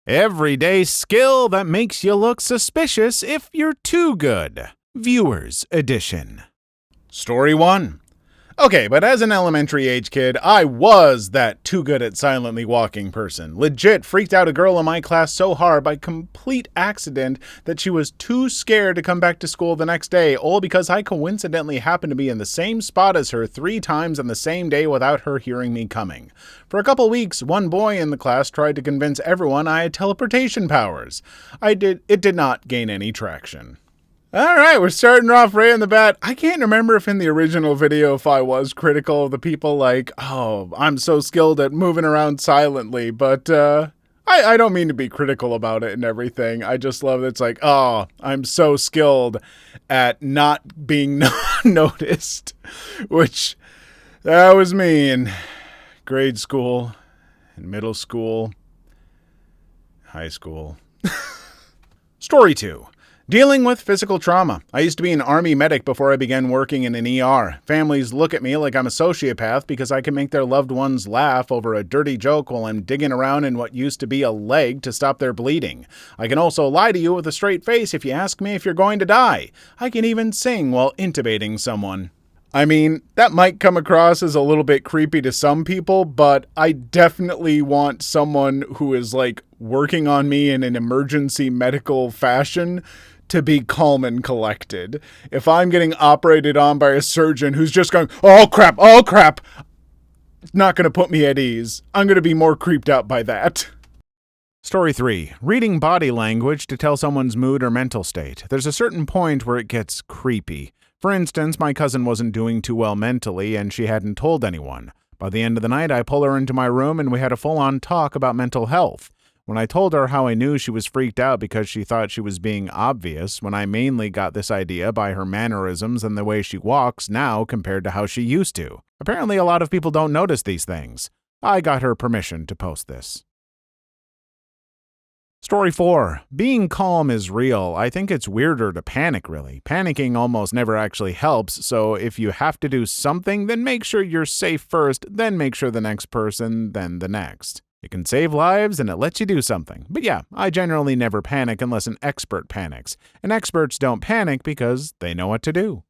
Everyday skill that makes you look suspicious if you're too good. Viewers Edition. Story 1. Okay, but as an elementary age kid, I was that too good at silently walking person. Legit freaked out a girl in my class so hard by complete accident that she was too scared to come back to school the next day, all because I coincidentally happened to be in the same spot as her 3 times on the same day without her hearing me coming. For a couple weeks, one boy in the class tried to convince everyone I had teleportation powers. It did not gain any traction. Alright, we're starting off right in the bat. I can't remember if in the original video if I was critical of the people like, oh, I'm so skilled at moving around silently, but I don't mean to be critical about it and everything. I just love that it's like, oh, I'm so skilled at not being noticed, which that was me in grade school, in middle school, high school. Story 2. Dealing with physical trauma. I used to be an army medic before I began working in an ER. Families look at me like I'm a sociopath because I can make their loved ones laugh over a dirty joke while I'm digging around in what used to be a leg to stop their bleeding. I can also lie to you with a straight face if you ask me if you're going to die. I can even sing while intubating someone. I mean, that might come across as a little bit creepy to some people, but I definitely want someone who is like working on me in an emergency medical fashion to be calm and collected. If I'm getting operated on by a surgeon who's just going, oh crap, it's not going to put me at ease. I'm going to be more creeped out by that. Story 3. Reading body language to tell someone's mood or mental state. There's a certain point where it gets creepy. For instance, my cousin wasn't doing too well mentally and she hadn't told anyone. By the end of the night, I pulled her into my room and we had a full-on talk about mental health. When I told her how I knew she was freaked out because she thought she was being obvious, when I mainly got this idea by her mannerisms and the way she walks now compared to how she used to. Apparently a lot of people don't notice these things. I got her permission to post this. Story 4. Being calm is real. I think it's weirder to panic, really. Panicking almost never actually helps, so if you have to do something, then make sure you're safe first, then make sure the next person, then the next. It can save lives and it lets you do something. But yeah, I generally never panic unless an expert panics. And experts don't panic because they know what to do.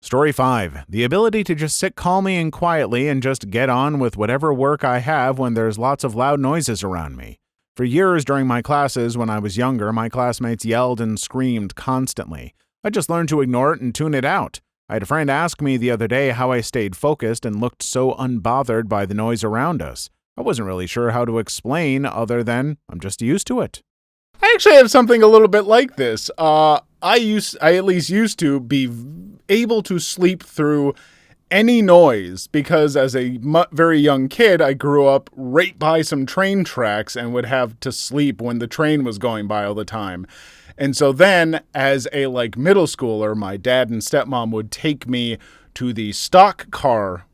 Story 5. The ability to just sit calmly and quietly and just get on with whatever work I have when there's lots of loud noises around me. For years during my classes when I was younger, my classmates yelled and screamed constantly. I just learned to ignore it and tune it out. I had a friend ask me the other day how I stayed focused and looked so unbothered by the noise around us. I wasn't really sure how to explain other than I'm just used to it. I actually have something a little bit like this. I at least used to be able to sleep through any noise because as a very young kid, I grew up right by some train tracks and would have to sleep when the train was going by all the time. And so then, as a middle schooler, my dad and stepmom would take me to the stock car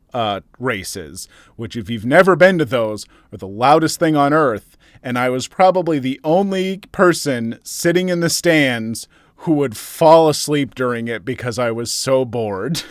races, which if you've never been to those, are the loudest thing on earth. And I was probably the only person sitting in the stands who would fall asleep during it because I was so bored.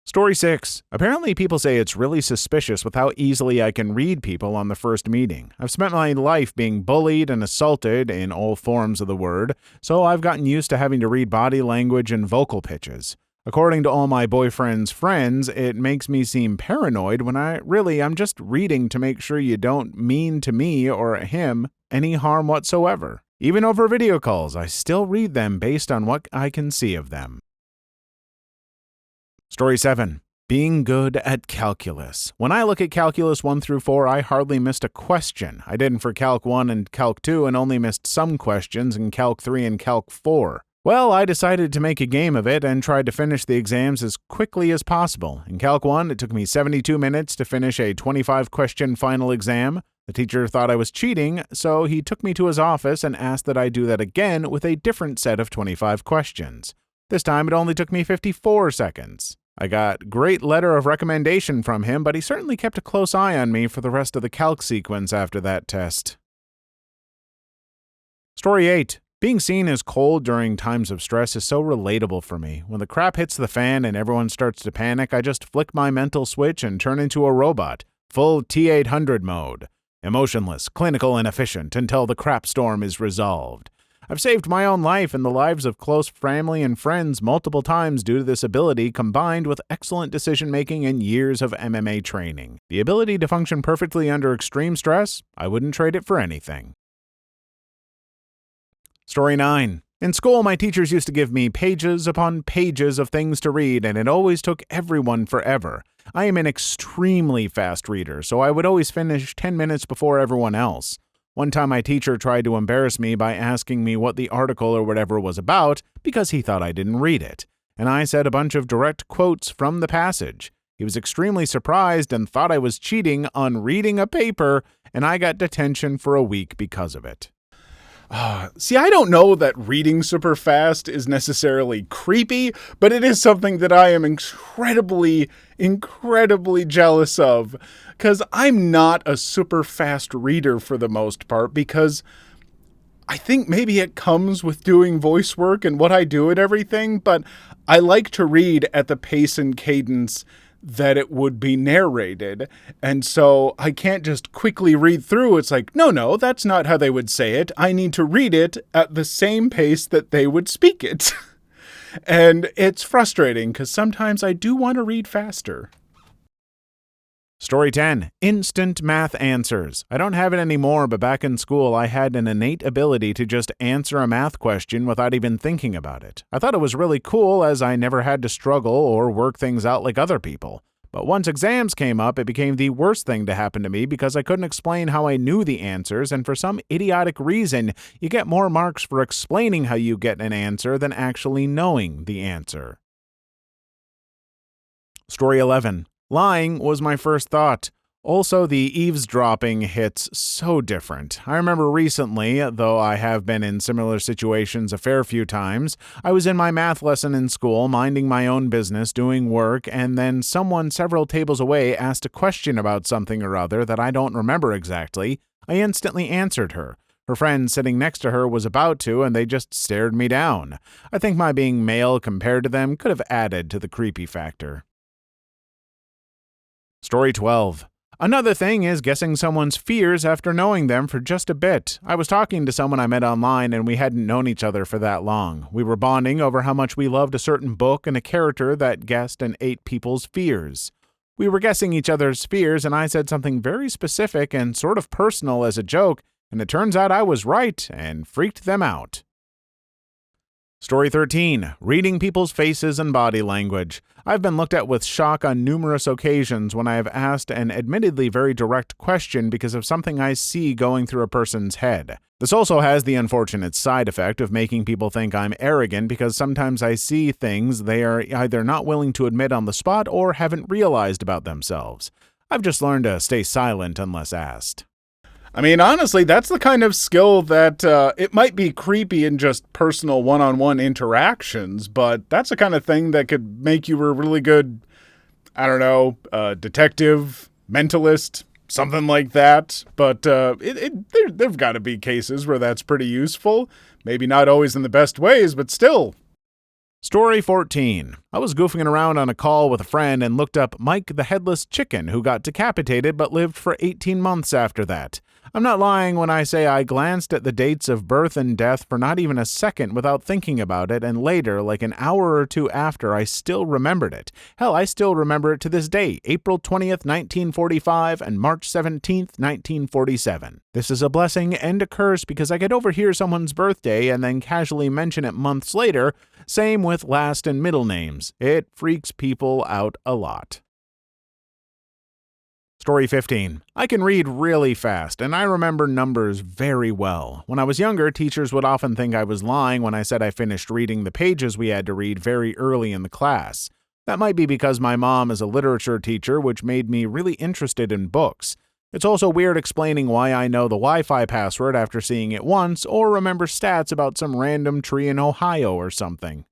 Story 6. Apparently people say it's really suspicious with how easily I can read people on the first meeting. I've spent my life being bullied and assaulted in all forms of the word, so I've gotten used to having to read body language and vocal pitches. According to all my boyfriend's friends, it makes me seem paranoid when I'm just reading to make sure you don't mean to me or him any harm whatsoever. Even over video calls, I still read them based on what I can see of them. Story 7. Being good at calculus. When I look at calculus 1 through 4, I hardly missed a question. I didn't for Calc 1 and Calc 2 and only missed some questions in Calc 3 and Calc 4. Well, I decided to make a game of it and tried to finish the exams as quickly as possible. In Calc 1, it took me 72 minutes to finish a 25-question final exam. The teacher thought I was cheating, so he took me to his office and asked that I do that again with a different set of 25 questions. This time it only took me 54 seconds. I got great letter of recommendation from him, but he certainly kept a close eye on me for the rest of the calc sequence after that test. Story 8. Being seen as cold during times of stress is so relatable for me. When the crap hits the fan and everyone starts to panic, I just flick my mental switch and turn into a robot, full T-800 mode. Emotionless, clinical, and efficient until the crap storm is resolved. I've saved my own life and the lives of close family and friends multiple times due to this ability, combined with excellent decision-making and years of MMA training. The ability to function perfectly under extreme stress, I wouldn't trade it for anything. Story 9. In school, my teachers used to give me pages upon pages of things to read, and it always took everyone forever. I am an extremely fast reader, so I would always finish 10 minutes before everyone else. One time my teacher tried to embarrass me by asking me what the article or whatever was about because he thought I didn't read it, and I said a bunch of direct quotes from the passage. He was extremely surprised and thought I was cheating on reading a paper, and I got detention for a week because of it. See, I don't know that reading super fast is necessarily creepy, but it is something that I am incredibly jealous of, because I'm not a super fast reader for the most part, because I think maybe it comes with doing voice work and what I do and everything, but I like to read at the pace and cadence that it would be narrated. And so I can't just quickly read through. It's like, no, that's not how they would say it. I need to read it at the same pace that they would speak it. And it's frustrating because sometimes I do want to read faster. Story 10. Instant math answers. I don't have it anymore, but back in school I had an innate ability to just answer a math question without even thinking about it. I thought it was really cool as I never had to struggle or work things out like other people. But once exams came up, it became the worst thing to happen to me because I couldn't explain how I knew the answers, and for some idiotic reason, you get more marks for explaining how you get an answer than actually knowing the answer. Story 11. Lying was my first thought. Also, the eavesdropping hits so different. I remember recently, though I have been in similar situations a fair few times, I was in my math lesson in school, minding my own business, doing work, and then someone several tables away asked a question about something or other that I don't remember exactly. I instantly answered her. Her friend sitting next to her was about to, and they just stared me down. I think my being male compared to them could have added to the creepy factor. Story 12. Another thing is guessing someone's fears after knowing them for just a bit. I was talking to someone I met online and we hadn't known each other for that long. We were bonding over how much we loved a certain book and a character that guessed and ate people's fears. We were guessing each other's fears and I said something very specific and sort of personal as a joke, and it turns out I was right and freaked them out. Story 13. Reading people's faces and body language. I've been looked at with shock on numerous occasions when I have asked an admittedly very direct question because of something I see going through a person's head. This also has the unfortunate side effect of making people think I'm arrogant because sometimes I see things they are either not willing to admit on the spot or haven't realized about themselves. I've just learned to stay silent unless asked. I mean, honestly, that's the kind of skill that it might be creepy in just personal one-on-one interactions, but that's the kind of thing that could make you a really good, detective, mentalist, something like that. But there've got to be cases where that's pretty useful. Maybe not always in the best ways, but still. Story 14. I was goofing around on a call with a friend and looked up Mike the Headless Chicken, who got decapitated but lived for 18 months after that. I'm not lying when I say I glanced at the dates of birth and death for not even a second without thinking about it, and later, like an hour or two after, I still remembered it. Hell, I still remember it to this day, April 20th, 1945 and March 17th, 1947. This is a blessing and a curse because I could overhear someone's birthday and then casually mention it months later. Same with last and middle names. It freaks people out a lot. Story 15. I can read really fast, and I remember numbers very well. When I was younger, teachers would often think I was lying when I said I finished reading the pages we had to read very early in the class. That might be because my mom is a literature teacher, which made me really interested in books. It's also weird explaining why I know the Wi-Fi password after seeing it once, or remember stats about some random tree in Ohio or something.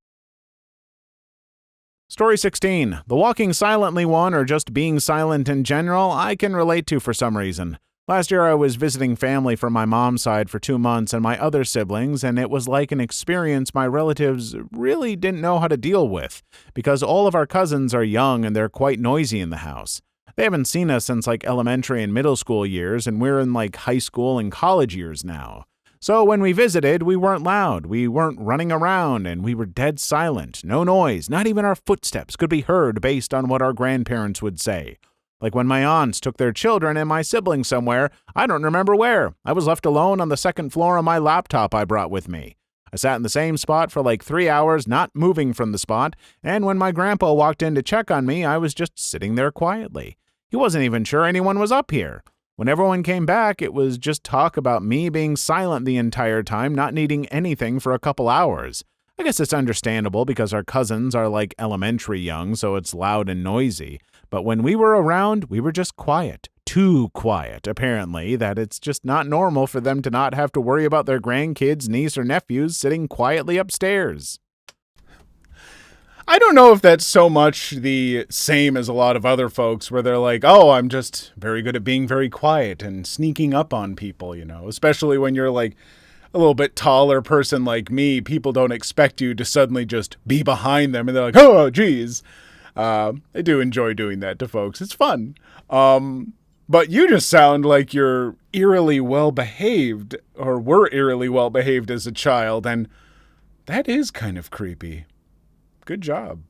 Story 16. The walking silently one, or just being silent in general, I can relate to for some reason. Last year I was visiting family from my mom's side for 2 months and my other siblings, and it was like an experience my relatives really didn't know how to deal with, because all of our cousins are young and they're quite noisy in the house. They haven't seen us since like elementary and middle school years, and we're in like high school and college years now. So when we visited, we weren't loud, we weren't running around, and we were dead silent. No noise, not even our footsteps could be heard based on what our grandparents would say. Like when my aunts took their children and my siblings somewhere, I don't remember where. I was left alone on the second floor on my laptop I brought with me. I sat in the same spot for like 3 hours, not moving from the spot, and when my grandpa walked in to check on me, I was just sitting there quietly. He wasn't even sure anyone was up here. When everyone came back, it was just talk about me being silent the entire time, not needing anything for a couple hours. I guess it's understandable because our cousins are like elementary young, so it's loud and noisy. But when we were around, we were just quiet. Too quiet, apparently, that it's just not normal for them to not have to worry about their grandkids, niece, or nephews sitting quietly upstairs. I don't know if that's so much the same as a lot of other folks where they're like, oh, I'm just very good at being very quiet and sneaking up on people, especially when you're like a little bit taller person like me. People don't expect you to suddenly just be behind them and they're like, oh, geez. I do enjoy doing that to folks. It's fun. But you just sound like you're eerily well-behaved or were eerily well-behaved as a child, and that is kind of creepy. Good job.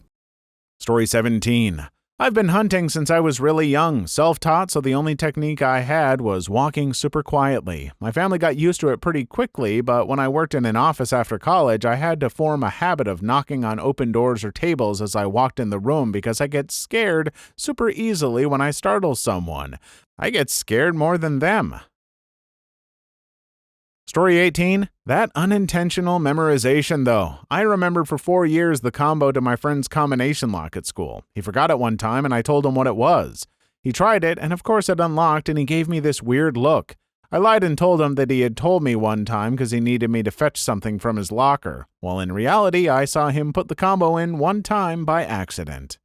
Story 17. I've been hunting since I was really young, self-taught, so the only technique I had was walking super quietly. My family got used to it pretty quickly, but when I worked in an office after college, I had to form a habit of knocking on open doors or tables as I walked in the room because I get scared super easily when I startle someone. I get scared more than them. Story 18. That unintentional memorization, though. I remembered for 4 years the combo to my friend's combination lock at school. He forgot it one time, and I told him what it was. He tried it, and of course it unlocked, and he gave me this weird look. I lied and told him that he had told me one time because he needed me to fetch something from his locker, while in reality I saw him put the combo in one time by accident.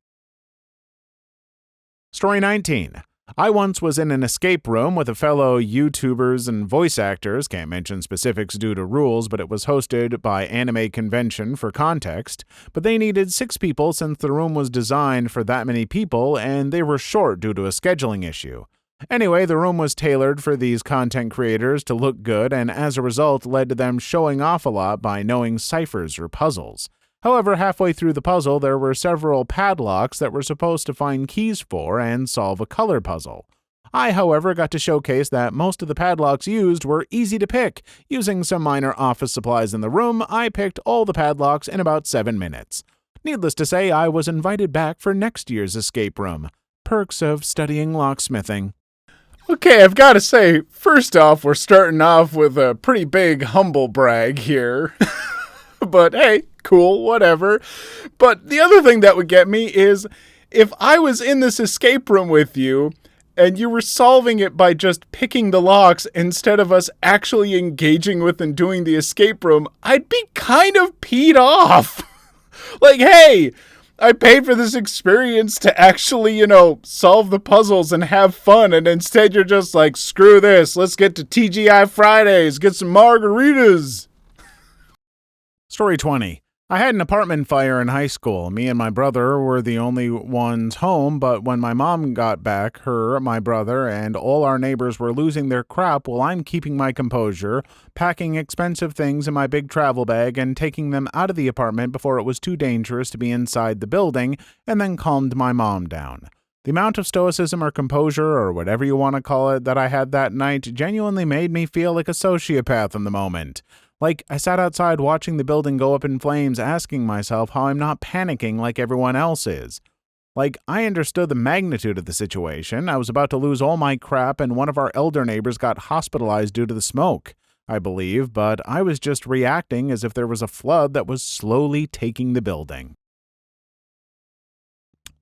Story 19. I once was in an escape room with a fellow YouTubers and voice actors, can't mention specifics due to rules, but it was hosted by Anime Convention for context, but they needed 6 people since the room was designed for that many people and they were short due to a scheduling issue. Anyway, the room was tailored for these content creators to look good and as a result led to them showing off a lot by knowing ciphers or puzzles. However, halfway through the puzzle, there were several padlocks that were supposed to find keys for and solve a color puzzle. I, however, got to showcase that most of the padlocks used were easy to pick. Using some minor office supplies in the room, I picked all the padlocks in about 7 minutes. Needless to say, I was invited back for next year's escape room. Perks of studying locksmithing. Okay, I've got to say, first off, we're starting off with a pretty big humble brag here. But hey, cool, whatever. But the other thing that would get me is if I was in this escape room with you and you were solving it by just picking the locks instead of us actually engaging with and doing the escape room, I'd be kind of peed off. Like, hey, I paid for this experience to actually, solve the puzzles and have fun. And instead you're just like, screw this. Let's get to TGI Fridays, get some margaritas. Story 20. I had an apartment fire in high school. Me and my brother were the only ones home, but when my mom got back, my brother, and all our neighbors were losing their crap while I'm keeping my composure, packing expensive things in my big travel bag and taking them out of the apartment before it was too dangerous to be inside the building, and then calmed my mom down. The amount of stoicism or composure, or whatever you want to call it, that I had that night genuinely made me feel like a sociopath in the moment. Like, I sat outside watching the building go up in flames, asking myself how I'm not panicking like everyone else is. Like, I understood the magnitude of the situation. I was about to lose all my crap, and one of our elder neighbors got hospitalized due to the smoke, I believe, but I was just reacting as if there was a flood that was slowly taking the building.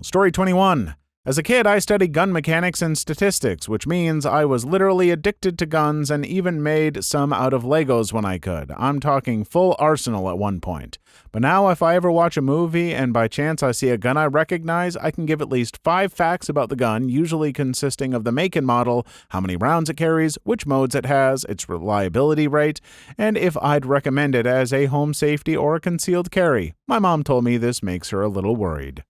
Story 21. As a kid, I studied gun mechanics and statistics, which means I was literally addicted to guns and even made some out of Legos when I could. I'm talking full arsenal at one point. But now if I ever watch a movie and by chance I see a gun I recognize, I can give at least 5 facts about the gun, usually consisting of the make and model, how many rounds it carries, which modes it has, its reliability rate, and if I'd recommend it as a home safety or a concealed carry. My mom told me this makes her a little worried.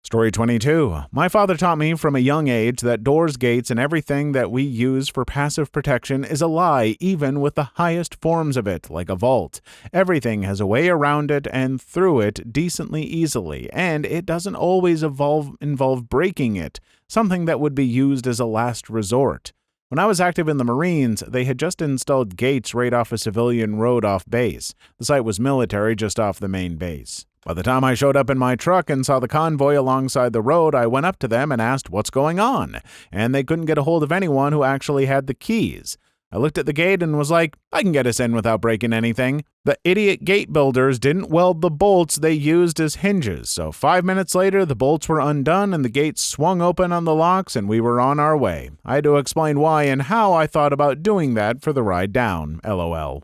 Story 22. My father taught me from a young age that doors, gates, and everything that we use for passive protection is a lie, even with the highest forms of it, like a vault. Everything has a way around it and through it decently easily, and it doesn't always involve breaking it, something that would be used as a last resort. When I was active in the Marines, they had just installed gates right off a civilian road off base. The site was military, just off the main base. By the time I showed up in my truck and saw the convoy alongside the road, I went up to them and asked what's going on, and they couldn't get a hold of anyone who actually had the keys. I looked at the gate and was like, I can get us in without breaking anything. The idiot gate builders didn't weld the bolts they used as hinges, so 5 minutes later the bolts were undone and the gate swung open on the locks and we were on our way. I had to explain why and how I thought about doing that for the ride down, LOL.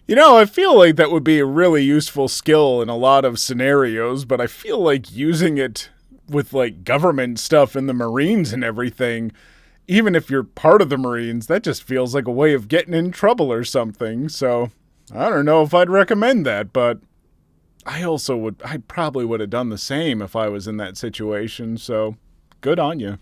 You know, I feel like that would be a really useful skill in a lot of scenarios, but I feel like using it with, like, government stuff in the Marines and everything, even if you're part of the Marines, that just feels like a way of getting in trouble or something. So, I don't know if I'd recommend that, but I probably would have done the same if I was in that situation, so good on you.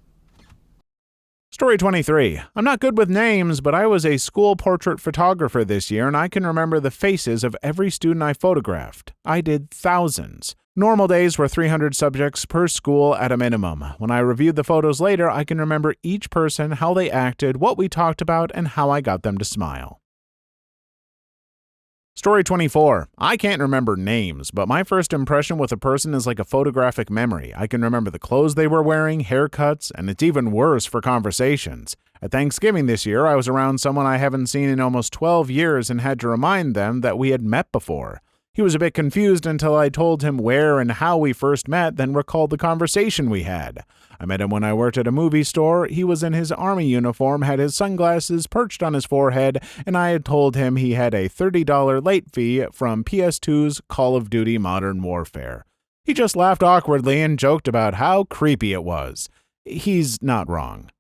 Story 23. I'm not good with names, but I was a school portrait photographer this year, and I can remember the faces of every student I photographed. I did thousands. Normal days were 300 subjects per school at a minimum. When I reviewed the photos later, I can remember each person, how they acted, what we talked about, and how I got them to smile. Story 24. I can't remember names, but my first impression with a person is like a photographic memory. I can remember the clothes they were wearing, haircuts, and it's even worse for conversations. At Thanksgiving this year, I was around someone I haven't seen in almost 12 years and had to remind them that we had met before. He was a bit confused until I told him where and how we first met, then recalled the conversation we had. I met him when I worked at a movie store. He was in his army uniform, had his sunglasses perched on his forehead, and I had told him he had a $30 late fee from PS2's Call of Duty Modern Warfare. He just laughed awkwardly and joked about how creepy it was. He's not wrong.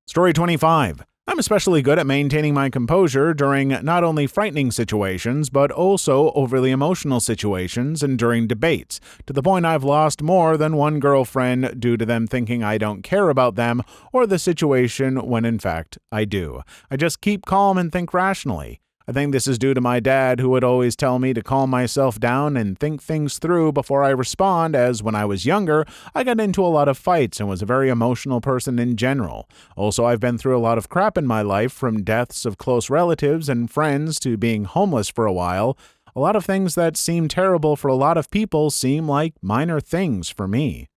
Story 25. I'm especially good at maintaining my composure during not only frightening situations, but also overly emotional situations and during debates, to the point I've lost more than one girlfriend due to them thinking I don't care about them or the situation when in fact I do. I just keep calm and think rationally. I think this is due to my dad, who would always tell me to calm myself down and think things through before I respond, as when I was younger, I got into a lot of fights and was a very emotional person in general. Also, I've been through a lot of crap in my life, from deaths of close relatives and friends to being homeless for a while. A lot of things that seem terrible for a lot of people seem like minor things for me.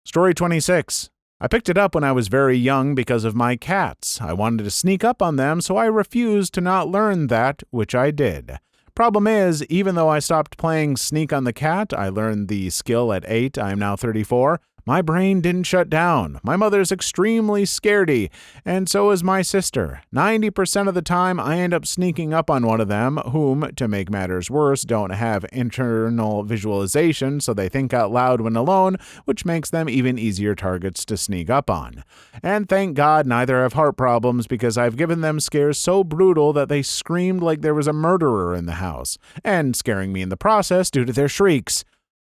Story 26. I picked it up when I was very young because of my cats. I wanted to sneak up on them, so I refused to not learn that, which I did. Problem is, even though I stopped playing Sneak on the Cat, I learned the skill at 8, I am now 34, my brain didn't shut down. My mother's extremely scaredy, and so is my sister. 90% of the time, I end up sneaking up on one of them, whom, to make matters worse, don't have internal visualization, so they think out loud when alone, which makes them even easier targets to sneak up on. And thank God neither have heart problems, because I've given them scares so brutal that they screamed like there was a murderer in the house, and scaring me in the process due to their shrieks.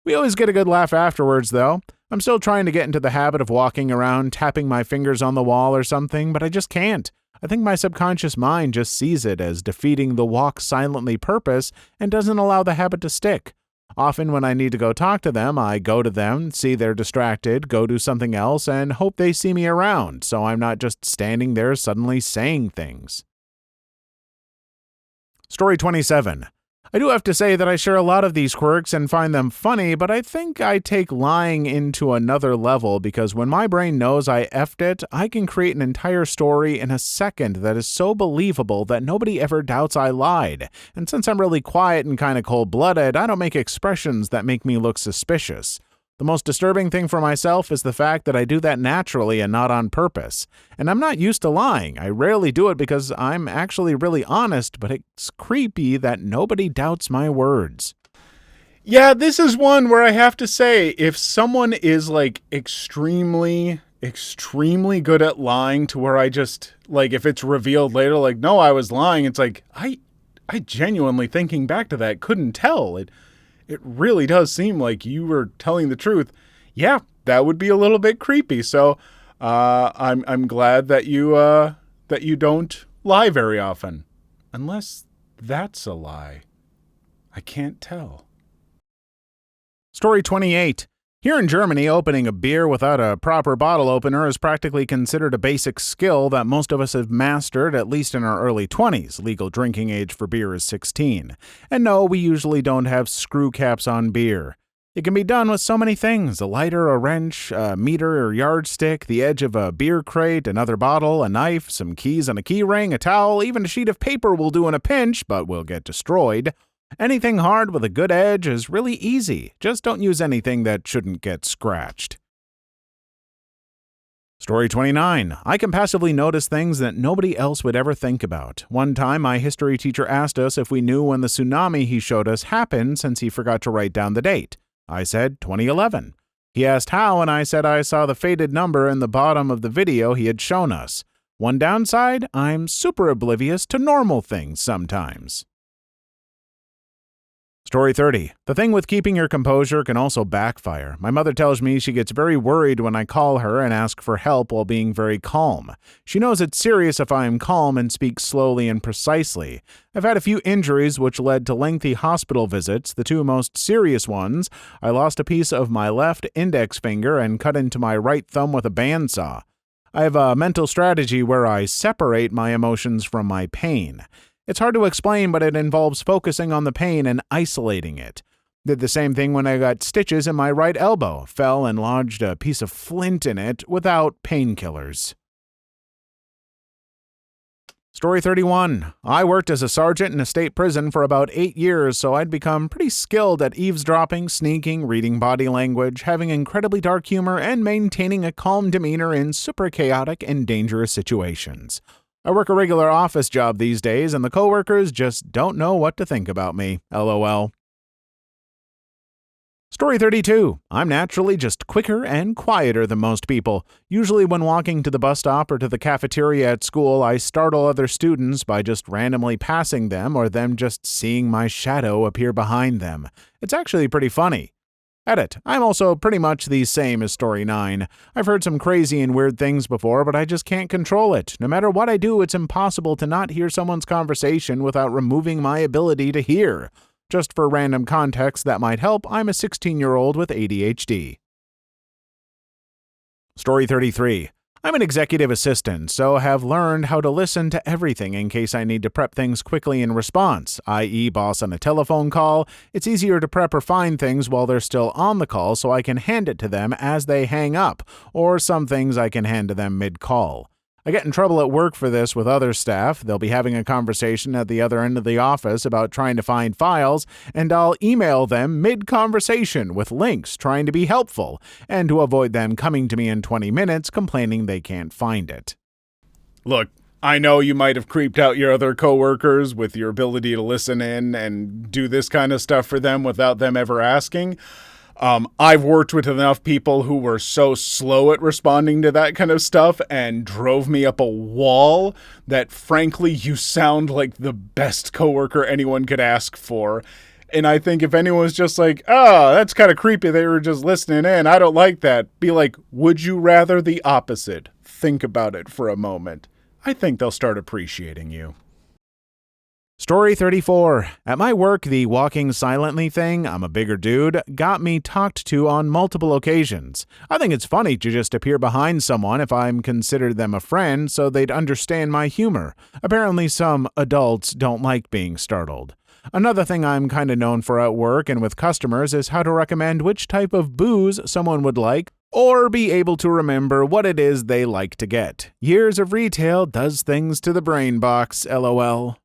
We always get a good laugh afterwards, though. I'm still trying to get into the habit of walking around, tapping my fingers on the wall or something, but I just can't. I think my subconscious mind just sees it as defeating the walk silently purpose and doesn't allow the habit to stick. Often when I need to go talk to them, I go to them, see they're distracted, go do something else, and hope they see me around, so I'm not just standing there suddenly saying things. Story 27. I do have to say that I share a lot of these quirks and find them funny, but I think I take lying into another level, because when my brain knows I effed it, I can create an entire story in a second that is so believable that nobody ever doubts I lied. And since I'm really quiet and kind of cold-blooded, I don't make expressions that make me look suspicious. The most disturbing thing for myself is the fact that I do that naturally and not on purpose. And I'm not used to lying. I rarely do it because I'm actually really honest, but it's creepy that nobody doubts my words. Yeah, this is one where I have to say, if someone is like extremely good at lying to where I just, like, if it's revealed later, like, no, I was lying, it's like, I genuinely, thinking back to that, couldn't tell. it really does seem like you were telling the truth. Yeah, that would be a little bit creepy. So I'm glad that you don't lie very often. Unless that's a lie. I can't tell. Story 28. Here in Germany, opening a beer without a proper bottle opener is practically considered a basic skill that most of us have mastered, at least in our early 20s. Legal drinking age for beer is 16. And no, we usually don't have screw caps on beer. It can be done with so many things: a lighter, a wrench, a meter or yardstick, the edge of a beer crate, another bottle, a knife, some keys and a key ring, a towel, even a sheet of paper will do in a pinch, but will get destroyed. Anything hard with a good edge is really easy. Just don't use anything that shouldn't get scratched. Story 29. I can passively notice things that nobody else would ever think about. One time, my history teacher asked us if we knew when the tsunami he showed us happened since he forgot to write down the date. I said 2011. He asked how, and I said I saw the faded number in the bottom of the video he had shown us. One downside, I'm super oblivious to normal things sometimes. Story 30. The thing with keeping your composure can also backfire. My mother tells me she gets very worried when I call her and ask for help while being very calm. She knows it's serious if I am calm and speak slowly and precisely. I've had a few injuries which led to lengthy hospital visits. The two most serious ones: I lost a piece of my left index finger and cut into my right thumb with a bandsaw. I have a mental strategy where I separate my emotions from my pain. It's hard to explain, but it involves focusing on the pain and isolating it. Did the same thing when I got stitches in my right elbow, fell and lodged a piece of flint in it without painkillers. Story 31. I worked as a sergeant in a state prison for about 8 years, so I'd become pretty skilled at eavesdropping, sneaking, reading body language, having incredibly dark humor, and maintaining a calm demeanor in super chaotic and dangerous situations. I work a regular office job these days, and the coworkers just don't know what to think about me. LOL. Story 32. I'm naturally just quicker and quieter than most people. Usually when walking to the bus stop or to the cafeteria at school, I startle other students by just randomly passing them or them just seeing my shadow appear behind them. It's actually pretty funny. Edit. I'm also pretty much the same as Story 9. I've heard some crazy and weird things before, but I just can't control it. No matter what I do, it's impossible to not hear someone's conversation without removing my ability to hear. Just for random context that might help, I'm a 16-year-old with ADHD. Story 33. I'm an executive assistant, so have learned how to listen to everything in case I need to prep things quickly in response, i.e. boss on a telephone call. It's easier to prep or find things while they're still on the call so I can hand it to them as they hang up, or some things I can hand to them mid-call. I get in trouble at work for this with other staff. They'll be having a conversation at the other end of the office about trying to find files, and I'll email them mid-conversation with links trying to be helpful, and to avoid them coming to me in 20 minutes complaining they can't find it. Look, I know you might have creeped out your other coworkers with your ability to listen in and do this kind of stuff for them without them ever asking. I've worked with enough people who were so slow at responding to that kind of stuff and drove me up a wall that, frankly, you sound like the best coworker anyone could ask for. And I think if anyone's just like, oh, that's kind of creepy, they were just listening in, I don't like that, be like, would you rather the opposite? Think about it for a moment. I think they'll start appreciating you. Story 34. At my work, the walking silently thing, I'm a bigger dude, got me talked to on multiple occasions. I think it's funny to just appear behind someone if I'm considered them a friend so they'd understand my humor. Apparently some adults don't like being startled. Another thing I'm kind of known for at work and with customers is how to recommend which type of booze someone would like, or be able to remember what it is they like to get. Years of retail does things to the brain box, LOL.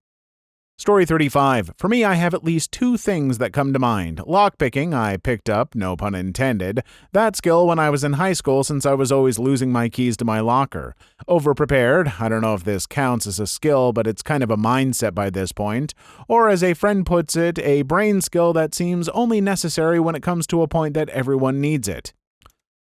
Story 35. For me, I have at least 2 things that come to mind. Lockpicking, I picked up, no pun intended, that skill when I was in high school since I was always losing my keys to my locker. Overprepared, I don't know if this counts as a skill, but it's kind of a mindset by this point. Or as a friend puts it, a brain skill that seems only necessary when it comes to a point that everyone needs it.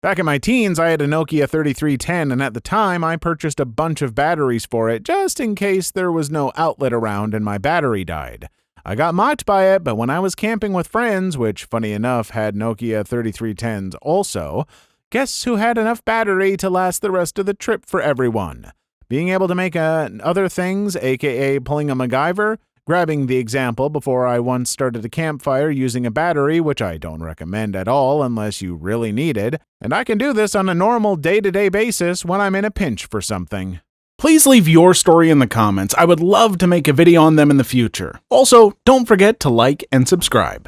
Back in my teens, I had a Nokia 3310, and at the time, I purchased a bunch of batteries for it just in case there was no outlet around and my battery died. I got mocked by it, but when I was camping with friends, which funny enough had Nokia 3310s also, guess who had enough battery to last the rest of the trip for everyone? Being able to make other things, aka pulling a MacGyver, grabbing the example before I once started a campfire using a battery, which I don't recommend at all unless you really need it, and I can do this on a normal day-to-day basis when I'm in a pinch for something. Please leave your story in the comments. I would love to make a video on them in the future. Also, don't forget to like and subscribe.